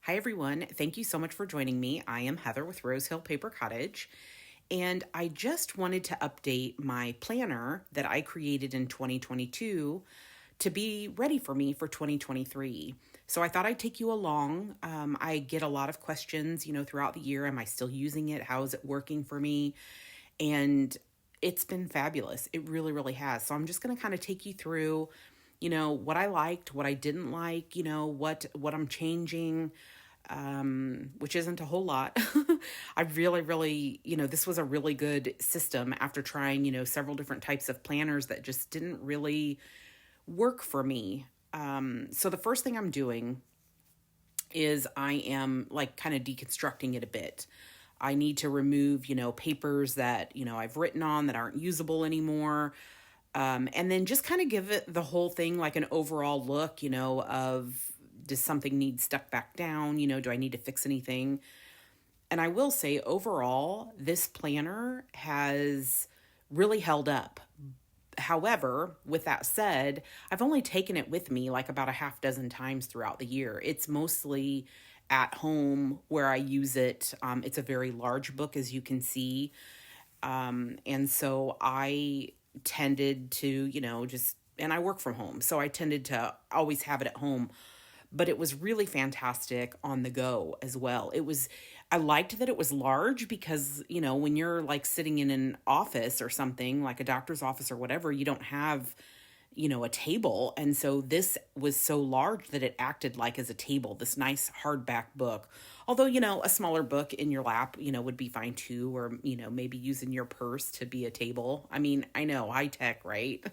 Hi, everyone. Thank you so much for joining me. I am Heather with Rose Hill Paper Cottage, and I just wanted to update my planner that I created in 2022 to be ready for me for 2023. So I thought I'd take you along. I get a lot of questions, throughout the year. Am I still using it? How is it working for me? And it's been fabulous. It really, really has. So I'm just going to kind of take you through, what I liked, what I didn't like, what I'm changing, which isn't a whole lot. I really, really, this was a really good system after trying, several different types of planners that just didn't really work for me. So the first thing I'm doing is I am like kind of deconstructing it a bit. I need to remove, papers that, I've written on that aren't usable anymore. And then just kind of give it the whole thing like an overall look, of does something need stuck back down? Do I need to fix anything? And I will say overall, this planner has really held up. However, with that said, I've only taken it with me like about a half dozen times throughout the year. It's mostly at home where I use it. It's a very large book, as you can see. And so I tended to, and I work from home. So I tended to always have it at home. But it was really fantastic on the go as well. I liked that it was large because, when you're like sitting in an office or something, like a doctor's office or whatever, you don't have, a table. And so this was so large that it acted like as a table, this nice hardback book. Although, a smaller book in your lap, would be fine too, or, maybe using your purse to be a table. I mean, I know, high tech, right?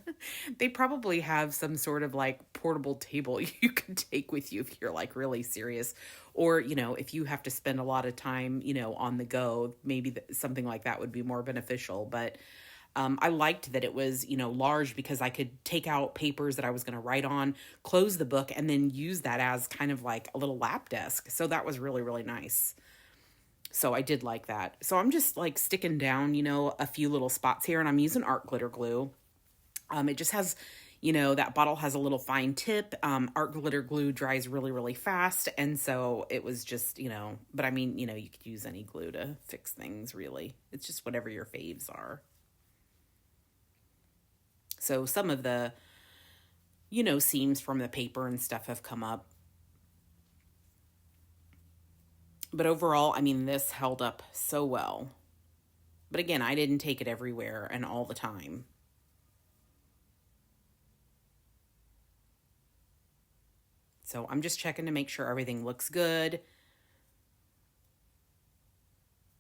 They probably have some sort of like portable table you could take with you if you're like really serious. Or, if you have to spend a lot of time, on the go, maybe something like that would be more beneficial. But I liked that it was, large because I could take out papers that I was going to write on, close the book, and then use that as kind of like a little lap desk. So that was really, really nice. So I did like that. So I'm just like sticking down, a few little spots here, and I'm using art glitter glue. It just has, that bottle has a little fine tip. Art glitter glue dries really, really fast. And so it was just, but I mean, you could use any glue to fix things, really. It's just whatever your faves are. So some of the, seams from the paper and stuff have come up. But overall, I mean, this held up so well. But again, I didn't take it everywhere and all the time. So I'm just checking to make sure everything looks good.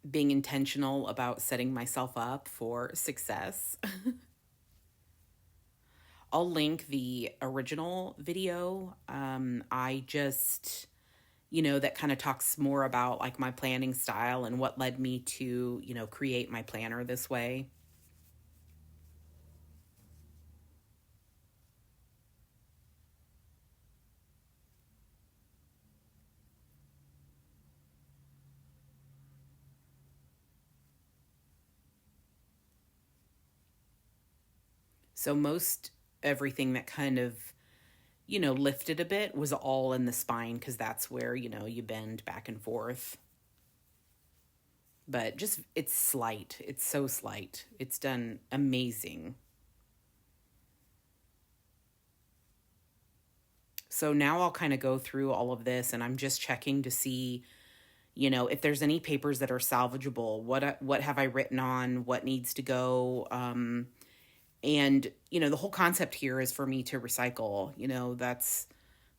Being intentional about setting myself up for success. I'll link the original video. I just, that kind of talks more about like my planning style and what led me to, create my planner this way. So most everything that kind of, lifted a bit was all in the spine because that's where, you bend back and forth. But just, it's slight. It's so slight. It's done amazing. So now I'll kind of go through all of this and I'm just checking to see, if there's any papers that are salvageable. What have I written on? What needs to go? And, the whole concept here is for me to recycle. That's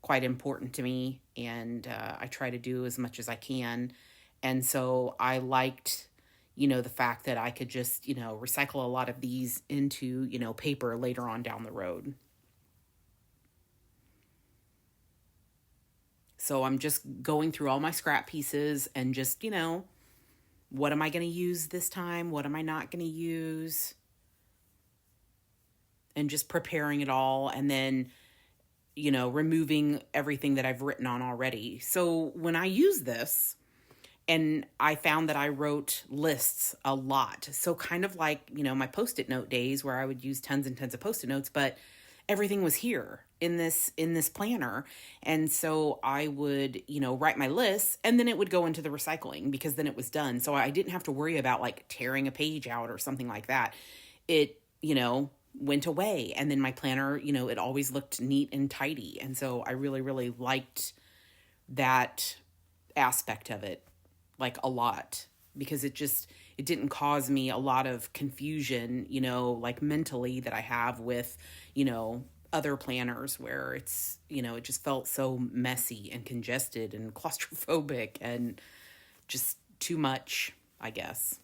quite important to me. And I try to do as much as I can. And so I liked, the fact that I could just, recycle a lot of these into, paper later on down the road. So I'm just going through all my scrap pieces and just, what am I going to use this time? What am I not going to use? And just preparing it all and then, removing everything that I've written on already. So when I use this, and I found that I wrote lists a lot. So kind of like, my Post-it note days where I would use tons and tons of Post-it notes, but everything was here. in this planner. And so I would, write my lists, and then it would go into the recycling because then it was done. So I didn't have to worry about like tearing a page out or something like that. It, went away, and then my planner, it always looked neat and tidy. And so I really, really liked that aspect of it, like, a lot, because it didn't cause me a lot of confusion, like mentally, that I have with, other planners, where it's, it just felt so messy and congested and claustrophobic and just too much, I guess.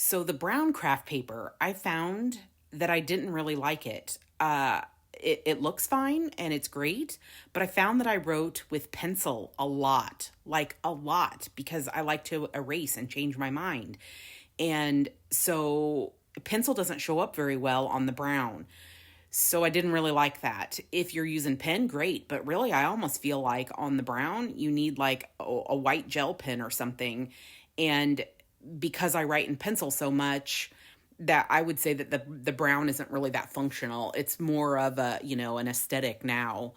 So the brown craft paper, I found that I didn't really like it. It looks fine and it's great, but I found that I wrote with pencil a lot, like a lot, because I like to erase and change my mind. And so pencil doesn't show up very well on the brown. So I didn't really like that. If you're using pen, great. But really, I almost feel like on the brown, you need like a white gel pen or something. And because I write in pencil so much, that I would say that the brown isn't really that functional. It's more of a, an aesthetic now.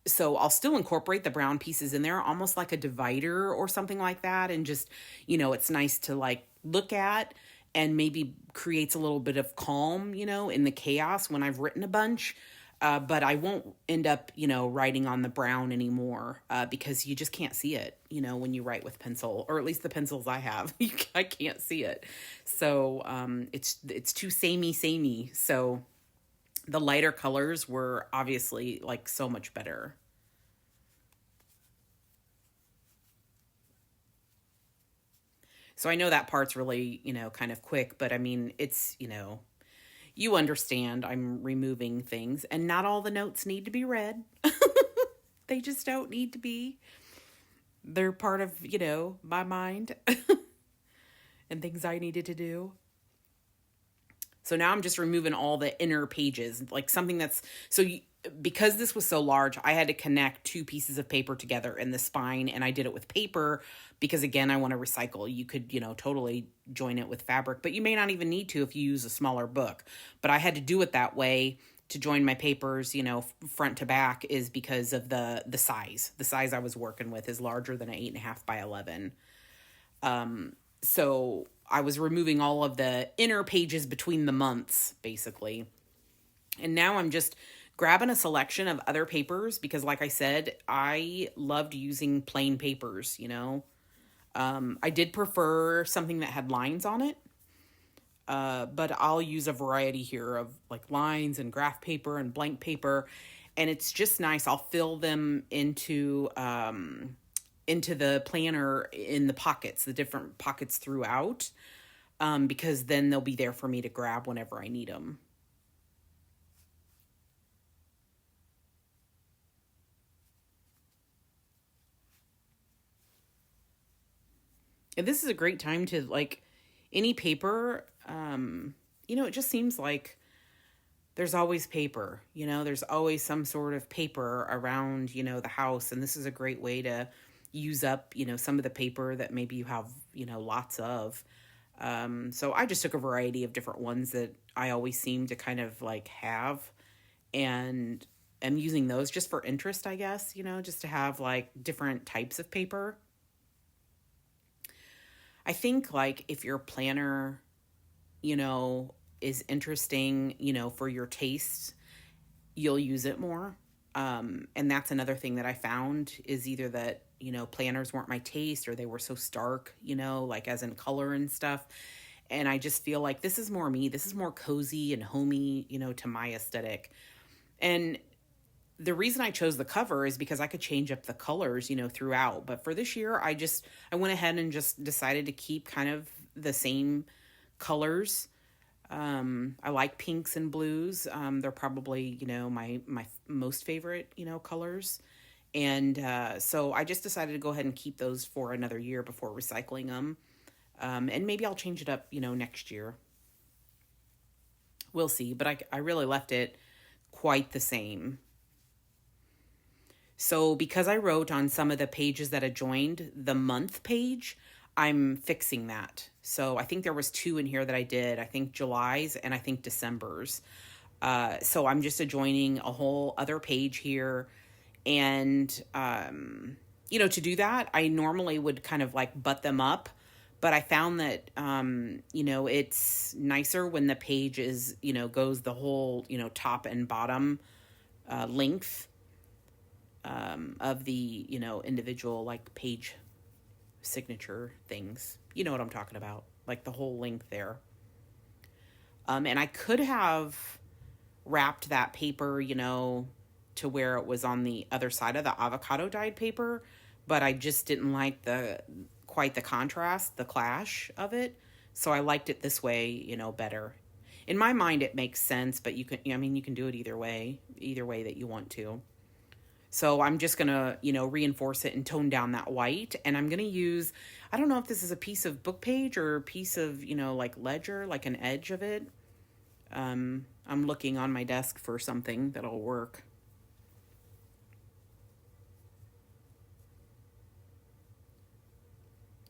So I'll still incorporate the brown pieces in there, almost like a divider or something like that. And just, it's nice to like look at, and maybe creates a little bit of calm, in the chaos when I've written a bunch. But I won't end up, writing on the brown anymore, because you just can't see it, when you write with pencil, or at least the pencils I have, I can't see it. So it's too samey. So the lighter colors were obviously like so much better. So I know that part's really, kind of quick, but I mean, it's, you understand I'm removing things, and not all the notes need to be read. They just don't need to be. They're part of, my mind and things I needed to do. So now I'm just removing all the inner pages, like something that's, because this was so large, I had to connect two pieces of paper together in the spine, and I did it with paper because, again, I want to recycle. You could, totally join it with fabric, but you may not even need to if you use a smaller book. But I had to do it that way to join my papers, front to back, is because of the size. The size I was working with is larger than an 8.5 by 11. So I was removing all of the inner pages between the months, basically. And now I'm just grabbing a selection of other papers because, like I said, I loved using plain papers, I did prefer something that had lines on it, but I'll use a variety here of like lines and graph paper and blank paper. And it's just nice. I'll fill them into the planner in the pockets, the different pockets throughout, because then they'll be there for me to grab whenever I need them. And this is a great time to, like, any paper, it just seems like there's always paper, there's always some sort of paper around, the house. And this is a great way to use up, some of the paper that maybe you have, lots of. So I just took a variety of different ones that I always seem to kind of like have, and am using those just for interest, I guess, just to have like different types of paper. I think like if your planner, is interesting, for your taste, you'll use it more. And that's another thing that I found is either that, planners weren't my taste, or they were so stark, like as in color and stuff. And I just feel like this is more me. This is more cozy and homey, to my aesthetic. And the reason I chose the cover is because I could change up the colors, throughout. But for this year, I went ahead and just decided to keep kind of the same colors. I like pinks and blues. They're probably, my most favorite, colors. And so I just decided to go ahead and keep those for another year before recycling them. And maybe I'll change it up, next year. We'll see. But I really left it quite the same. So because I wrote on some of the pages that adjoined the month page, I'm fixing that. So I think there was 2 in here that I did. I think July's and I think December's. So I'm just adjoining a whole other page here. And, to do that, I normally would kind of like butt them up. But I found that, it's nicer when the page is, goes the whole, top and bottom length of the, individual like page signature things. You know what I'm talking about, like the whole length there. And I could have wrapped that paper, to where it was on the other side of the avocado dyed paper, but I just didn't like quite the contrast, the clash of it. So I liked it this way, better. In my mind, it makes sense, but you can do it either way that you want to. So I'm just going to, reinforce it and tone down that white. And I'm going to use, I don't know if this is a piece of book page or a piece of, like ledger, like an edge of it. I'm looking on my desk for something that'll work.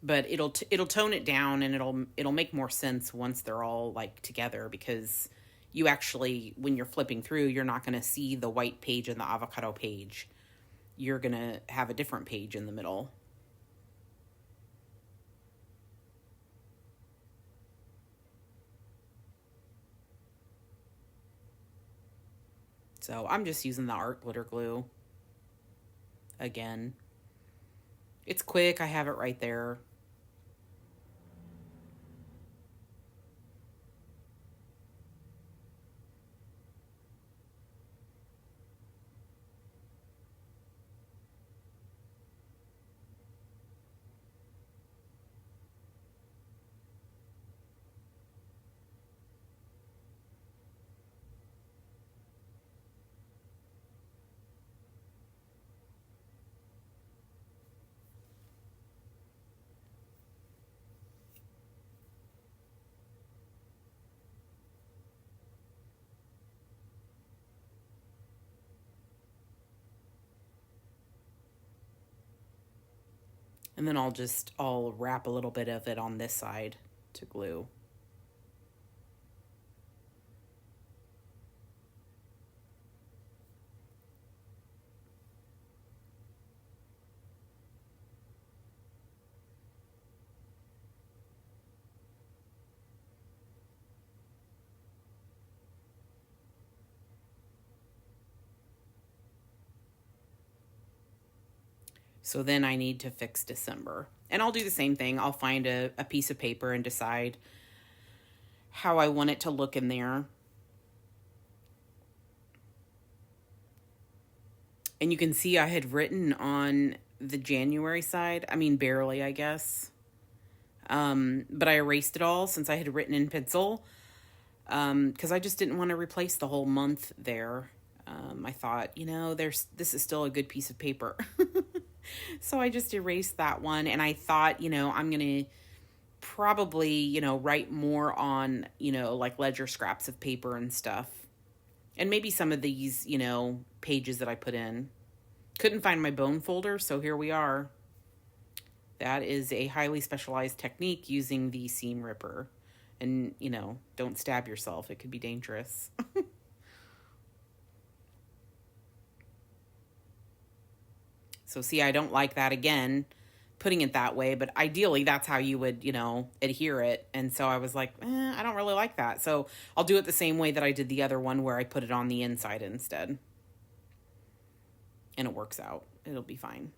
But it'll tone it down, and it'll make more sense once they're all like together, because you actually, when you're flipping through, you're not going to see the white page and the avocado page. You're going to have a different page in the middle. So I'm just using the art glitter glue again. It's quick. I have it right there. And then I'll wrap a little bit of it on this side to glue. So then I need to fix December. And I'll do the same thing. I'll find a piece of paper and decide how I want it to look in there. And you can see I had written on the January side. I mean, barely, I guess. But I erased it all since I had written in pencil. Because I just didn't want to replace the whole month there. I thought, this is still a good piece of paper. So I just erased that one. And I thought, I'm going to probably, write more on, like ledger scraps of paper and stuff. And maybe some of these, pages that I put in. Couldn't find my bone folder, so here we are. That is a highly specialized technique using the seam ripper. And, don't stab yourself. It could be dangerous. So see, I don't like that again, putting it that way, but ideally that's how you would, adhere it. And so I was like, I don't really like that. So I'll do it the same way that I did the other one, where I put it on the inside instead. And it works out. It'll be fine.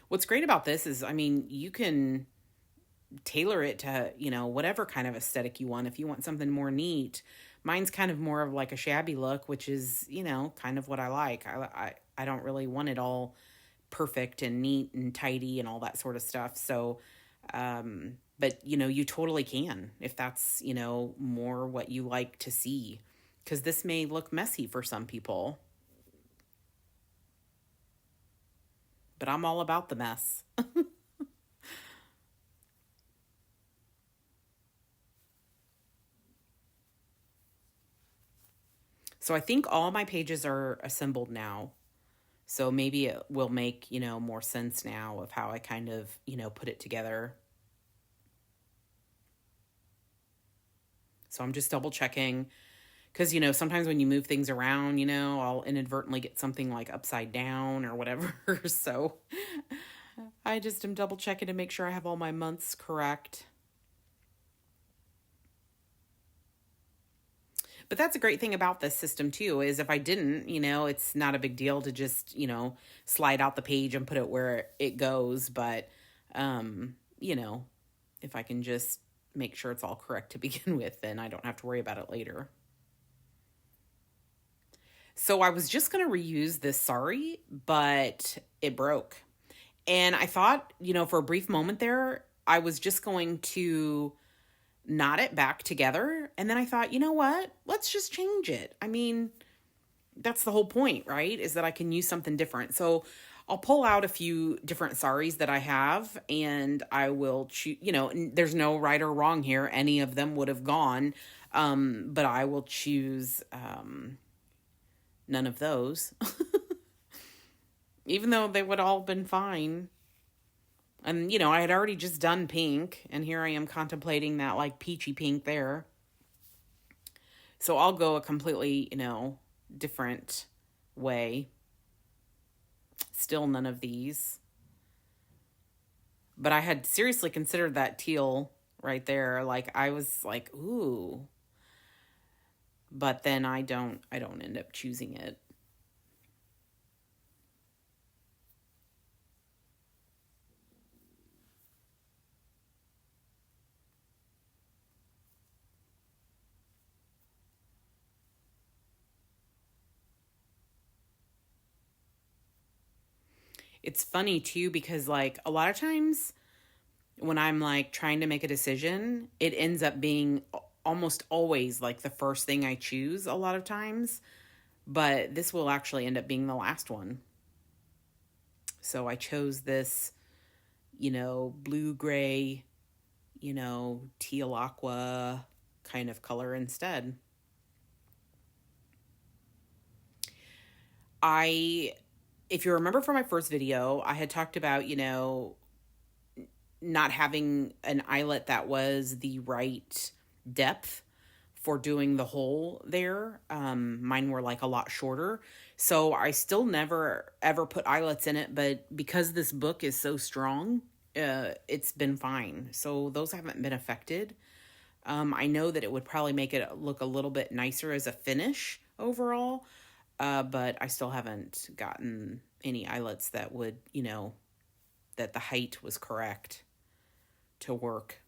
What's great about this is, you can tailor it to, whatever kind of aesthetic you want. If you want something more neat, mine's kind of more of like a shabby look, which is, kind of what I like. I don't really want it all perfect and neat and tidy and all that sort of stuff. So, but, you totally can, if that's, more what you like to see, because this may look messy for some people. But I'm all about the mess. So I think all my pages are assembled now. So maybe it will make, more sense now of how I kind of, put it together. So I'm just double checking because, sometimes when you move things around, I'll inadvertently get something like upside down or whatever. So I just am double checking to make sure I have all my months correct. But that's a great thing about this system too, is if I didn't, it's not a big deal to just, slide out the page and put it where it goes. But, if I can just make sure it's all correct to begin with, then I don't have to worry about it later. So I was just going to reuse this sari, but it broke. And I thought, for a brief moment there, I was just going to knot it back together. And then I thought, you know what? Let's just change it. I mean, that's the whole point, right? Is that I can use something different. So I'll pull out a few different saris that I have and I will choose, there's no right or wrong here. Any of them would have gone. But I will choose none of those. Even though they would all been fine. And, I had already just done pink, and here I am contemplating that, like, peachy pink there. So I'll go a completely, different way. Still none of these. But I had seriously considered that teal right there. Like, I was like, ooh. But then I don't end up choosing it. It's funny too because like a lot of times when I'm like trying to make a decision, it ends up being almost always like the first thing I choose a lot of times, but this will actually end up being the last one. So I chose this, blue gray, teal aqua kind of color instead. If you remember from my first video, I had talked about, not having an eyelet that was the right depth for doing the hole there. Mine were like a lot shorter. So I still never ever put eyelets in it, but because this book is so strong, it's been fine. So those haven't been affected. I know that it would probably make it look a little bit nicer as a finish overall. But I still haven't gotten any eyelets that would, that the height was correct to work.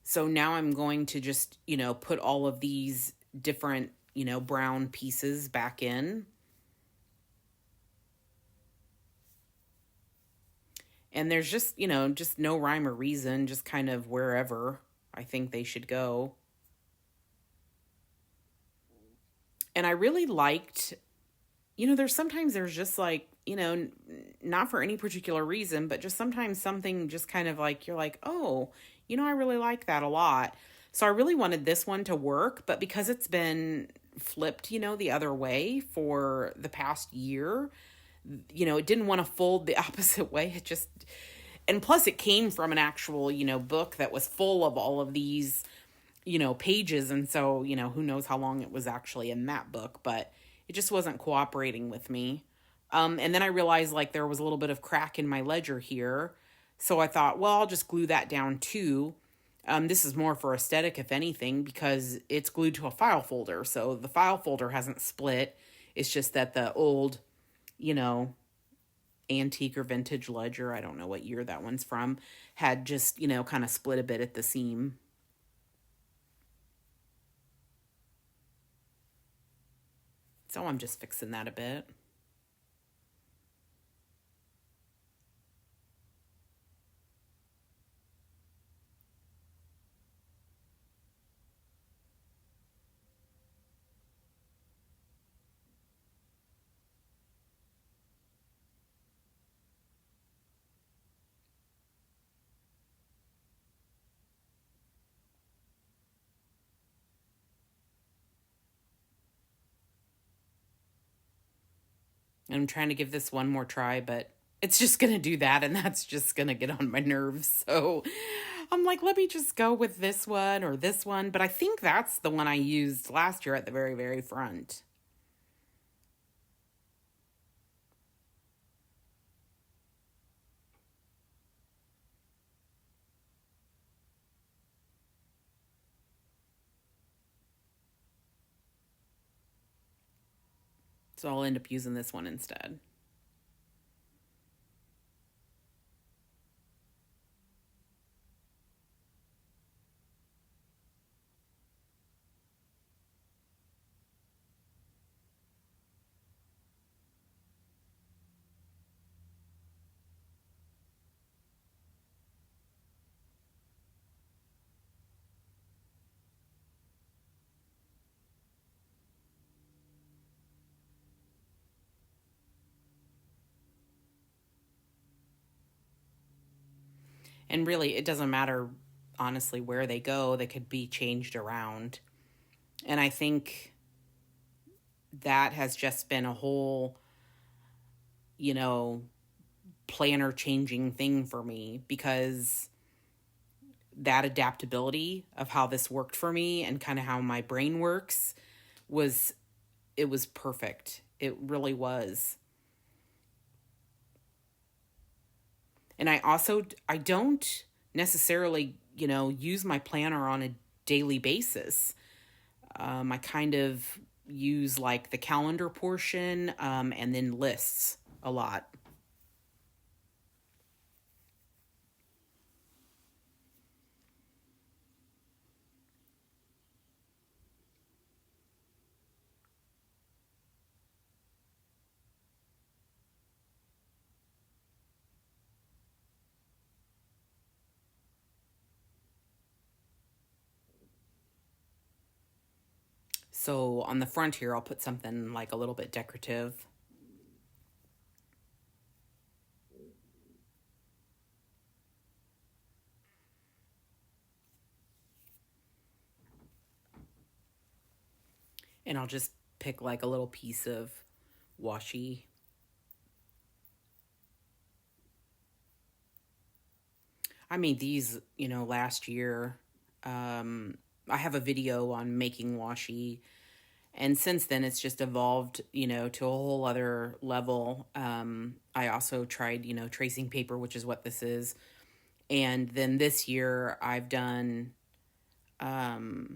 So now I'm going to just, put all of these different, brown pieces back in. And there's just, just no rhyme or reason, just kind of wherever I think they should go. And I really liked, there's just like, not for any particular reason, but just sometimes something just kind of like, you're like, oh, I really like that a lot. So I really wanted this one to work, but because it's been flipped, the other way for the past year, it didn't want to fold the opposite way. It just, and plus it came from an actual, book that was full of all of these, pages. And so, who knows how long it was actually in that book, but it just wasn't cooperating with me. And then I realized like there was a little bit of crack in my ledger here. So I thought, well, I'll just glue that down too. This is more for aesthetic, if anything, because it's glued to a file folder. So the file folder hasn't split. It's just that the old, antique or vintage ledger, I don't know what year that one's from, had just, kind of split a bit at the seam. So I'm just fixing that a bit. I'm trying to give this one more try, but it's just going to do that, and that's just going to get on my nerves. So I'm like, let me just go with this one or this one. But I think that's the one I used last year at the very, very front. So I'll end up using this one instead. And really, it doesn't matter, honestly, where they go, they could be changed around. And I think that has just been a whole, you know, planner changing thing for me, because that adaptability of how this worked for me and kind of how my brain works was, it was perfect. It really was. And I don't necessarily, use my planner on a daily basis. I kind of use like the calendar portion, and then lists a lot. So on the front here, I'll put something like a little bit decorative. And I'll just pick like a little piece of washi. I made these, last year. I have a video on making washi. And since then, it's just evolved, to a whole other level. I also tried, tracing paper, which is what this is. And then this year, I've done like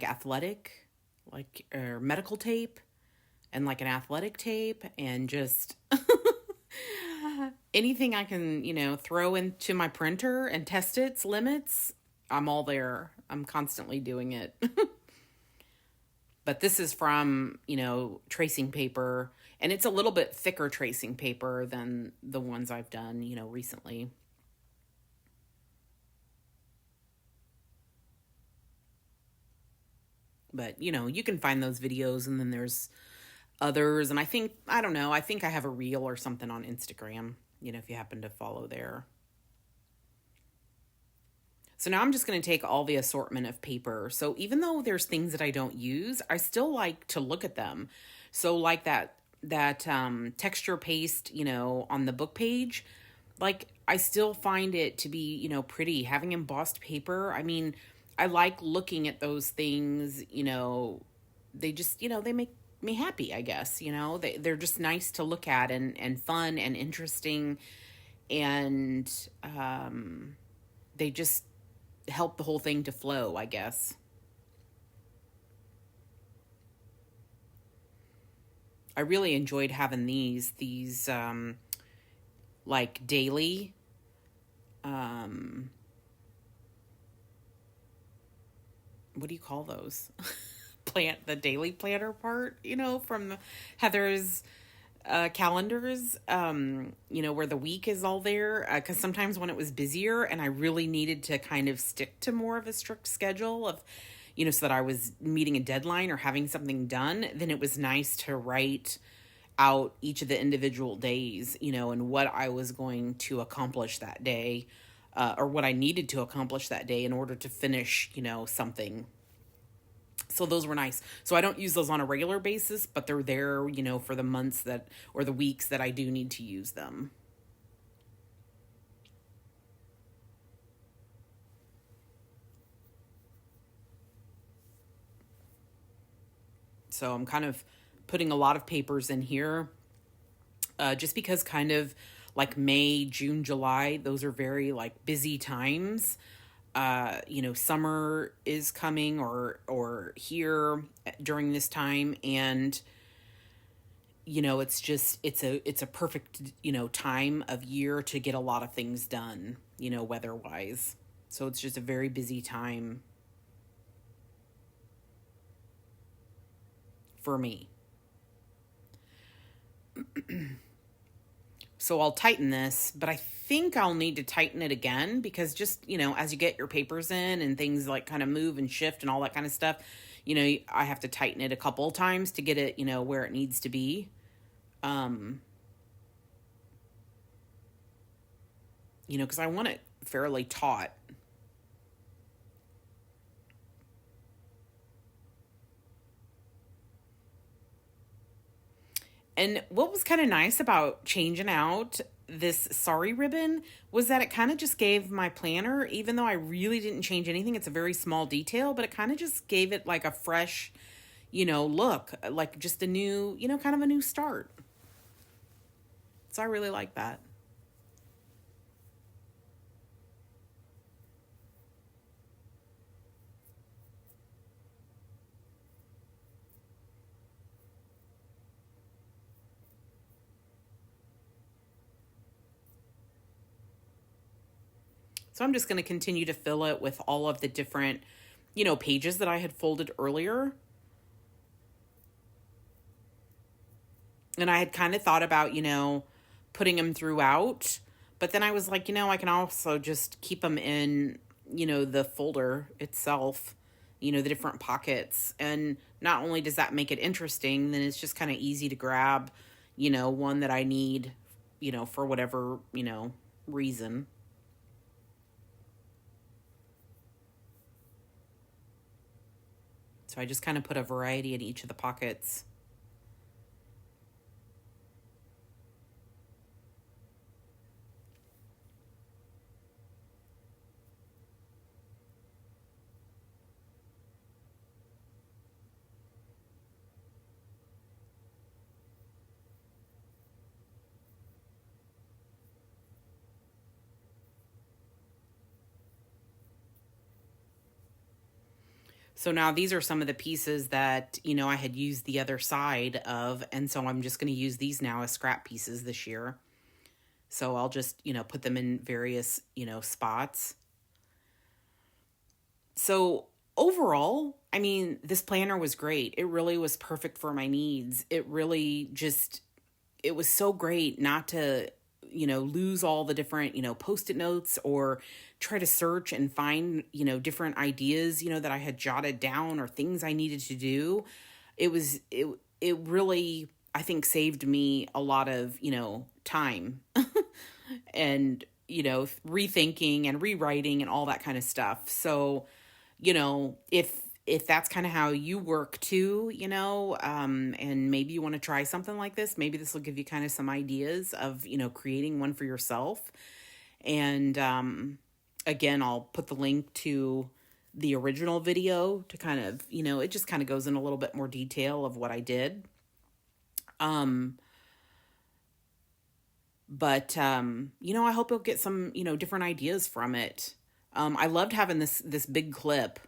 athletic, like or medical tape, and like an athletic tape, and just anything I can, throw into my printer and test its limits. I'm all there. I'm constantly doing it. But this is from, tracing paper, and it's a little bit thicker tracing paper than the ones I've done, recently. But, you can find those videos, and then there's others. And I don't know, I think I have a reel or something on Instagram, if you happen to follow there. So now I'm just going to take all the assortment of paper. So even though there's things that I don't use, I still like to look at them. So like that texture paste, on the book page, like I still find it to be, pretty. Having embossed paper, I mean, I like looking at those things, they just, they make me happy, I guess, they're just nice to look at, and fun and interesting. And they just help the whole thing to flow, I guess. I really enjoyed having these like daily what do you call those? The daily planner part, from Heather's calendars, where the week is all there. Because sometimes when it was busier and I really needed to kind of stick to more of a strict schedule of, so that I was meeting a deadline or having something done, then it was nice to write out each of the individual days, and what I was going to accomplish that day, or what I needed to accomplish that day in order to finish, something. So those were nice. So I don't use those on a regular basis, but they're there, for the months that, or the weeks that I do need to use them. So I'm kind of putting a lot of papers in here, just because kind of like May, June, July, those are very like busy times. Summer is coming or here during this time, and it's a perfect, time of year to get a lot of things done, weather-wise. So it's just a very busy time for me. So I'll tighten this, but I think I'll need to tighten it again because just, as you get your papers in and things like kind of move and shift and all that kind of stuff, I have to tighten it a couple of times to get it, where it needs to be. Because I want it fairly taut. And what was kind of nice about changing out this sari ribbon was that it kind of just gave my planner, even though I really didn't change anything, it's a very small detail, but it kind of just gave it like a fresh, look, like just a new, kind of a new start. So I really like that. So I'm just going to continue to fill it with all of the different, pages that I had folded earlier. And I had kind of thought about, putting them throughout. But then I was like, I can also just keep them in, the folder itself, the different pockets. And not only does that make it interesting, then it's just kind of easy to grab, one that I need, for whatever, reason. So I just kind of put a variety in each of the pockets. So now these are some of the pieces that, I had used the other side of, and so I'm just going to use these now as scrap pieces this year. So I'll just, put them in various, spots. So overall, I mean, this planner was great. It really was perfect for my needs. It was so great not to, lose all the different, post-it notes or try to search and find, different ideas, that I had jotted down or things I needed to do. It really, I think, saved me a lot of, time and, rethinking and rewriting and all that kind of stuff. So, if that's kind of how you work too, and maybe you want to try something like this, maybe this will give you kind of some ideas of, creating one for yourself. And again, I'll put the link to the original video to kind of, it just kind of goes in a little bit more detail of what I did. But I hope you'll get some, different ideas from it. I loved having this big clip.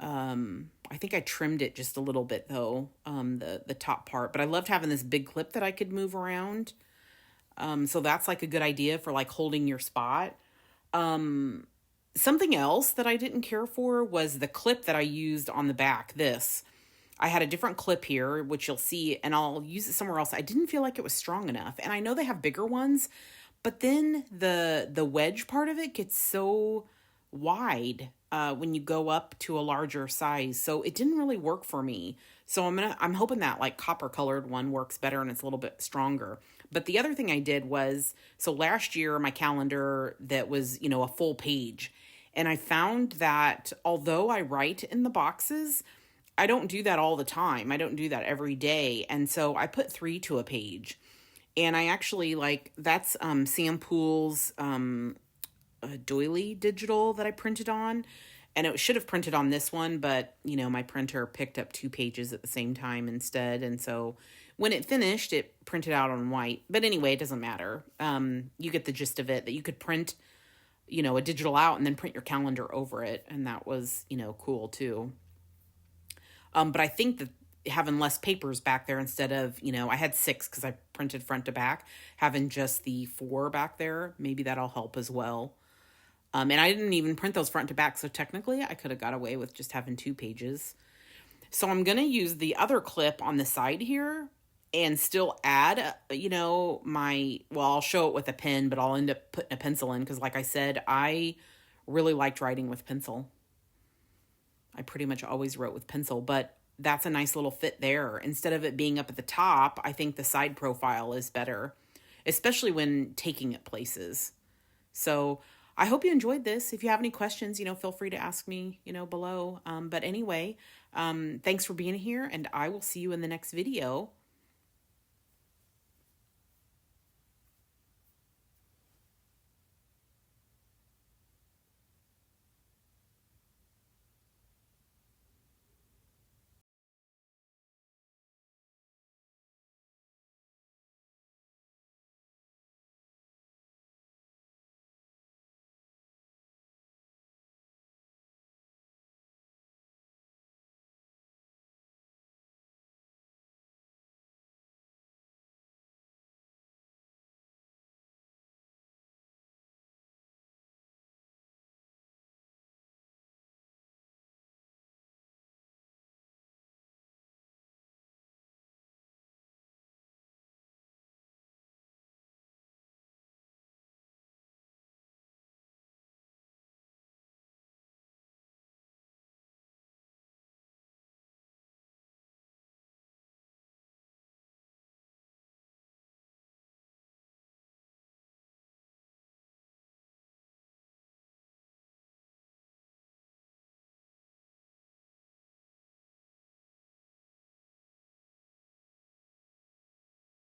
I think I trimmed it just a little bit though, the top part, but I loved having this big clip that I could move around. So that's like a good idea for like holding your spot. Something else that I didn't care for was the clip that I used on the back. I had a different clip here, which you'll see, and I'll use it somewhere else. I didn't feel like it was strong enough. And I know they have bigger ones, but then the wedge part of it gets so wide when you go up to a larger size. So it didn't really work for me. So I'm hoping that like copper colored one works better and it's a little bit stronger. But the other thing I did was, so last year my calendar that was, a full page, And I found that although I write in the boxes, I don't do that all the time. I don't do that every day. And so I put 3 to a page. And I actually like, that's Sam Poole's Doily Digital that I printed on. And it should have printed on this one, but, my printer picked up 2 pages at the same time instead. And so when it finished, it printed out on white. But anyway, it doesn't matter. You get the gist of it, that you could print, a digital out and then print your calendar over it. And that was, cool too. But I think that having less papers back there instead of, I had 6 because I printed front to back, having just the 4 back there, maybe that'll help as well. And I didn't even print those front to back, so technically I could have got away with just having 2 pages. So I'm going to use the other clip on the side here and still add, I'll show it with a pen, but I'll end up putting a pencil in because, like I said, I really liked writing with pencil. I pretty much always wrote with pencil, but that's a nice little fit there. Instead of it being up at the top, I think the side profile is better, especially when taking it places. So I hope you enjoyed this. If you have any questions, feel free to ask me, below. But anyway, thanks for being here, and I will see you in the next video.